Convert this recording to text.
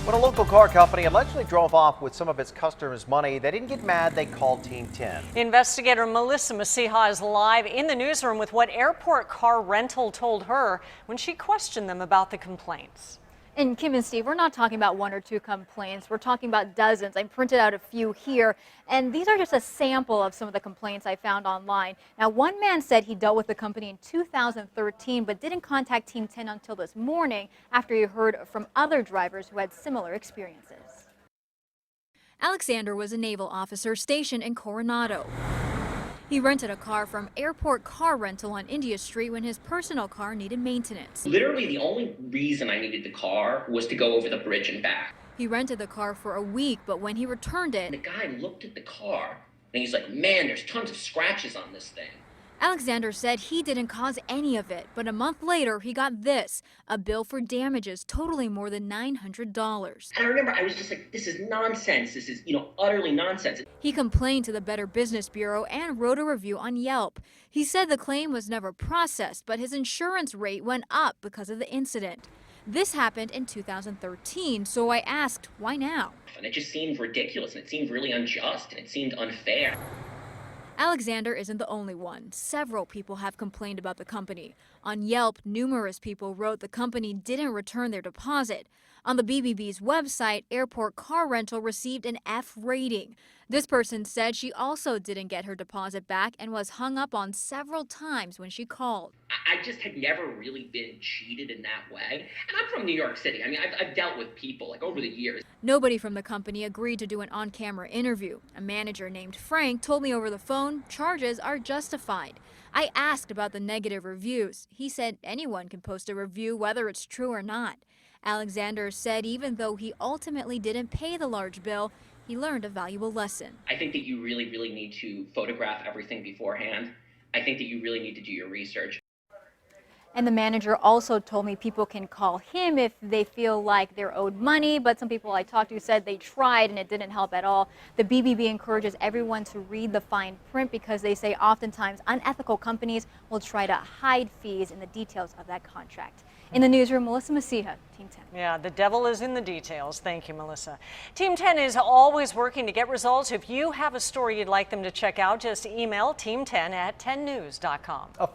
When a local car company allegedly drove off with some of its customers' money, they didn't get mad, they called Team 10. Investigator Melissa Masiha is live in the newsroom with what airport car rental told her when she questioned them about the complaints. And Kim and Steve, we're not talking about one or two complaints. We're talking about dozens. I printed out a few here, and these are just a sample of some of the complaints I found online. Now, one man said he dealt with the company in 2013, but didn't contact Team 10 until this morning after he heard from other drivers who had similar experiences. Alexander was a naval officer stationed in Coronado. He rented a car from Airport Car Rental on India Street when his personal car needed maintenance. Literally, the only reason I needed the car was to go over the bridge and back. He rented the car for a week, but when he returned it, The guy looked at the car and he's like, man, there's tons of scratches on this thing. Alexander said he didn't cause any of it, but a month later he got this, a bill for damages totaling more than $900. And I remember I was just like, this is nonsense. This is, utterly nonsense. He complained to the Better Business Bureau and wrote a review on Yelp. He said the claim was never processed, but his insurance rate went up because of the incident. This happened in 2013, so I asked, why now? And it just seemed ridiculous, and it seemed really unjust, and it seemed unfair. Alexander isn't the only one. Several people have complained about the company. On Yelp, numerous people wrote the company didn't return their deposit. On the BBB's website, Airport Car Rental received an F rating. This person said she also didn't get her deposit back and was hung up on several times when she called. I just had never really been cheated in that way. And I'm from New York City. I mean, I've dealt with people over the years. Nobody from the company agreed to do an on-camera interview. A manager named Frank told me over the phone charges are justified. I asked about the negative reviews. He said anyone can post a review whether it's true or not. Alexander said even though he ultimately didn't pay the large bill, he learned a valuable lesson. I think that you really, really need to photograph everything beforehand. I think that you really need to do your research. And the manager also told me people can call him if they feel like they're owed money, but some people I talked to said they tried and it didn't help at all. The BBB encourages everyone to read the fine print because they say oftentimes unethical companies will try to hide fees in the details of that contract. In the newsroom, Melissa Masiha, Team 10. Yeah, the devil is in the details. Thank you, Melissa. Team 10 is always working to get results. If you have a story you'd like them to check out, just email team10@10news.com.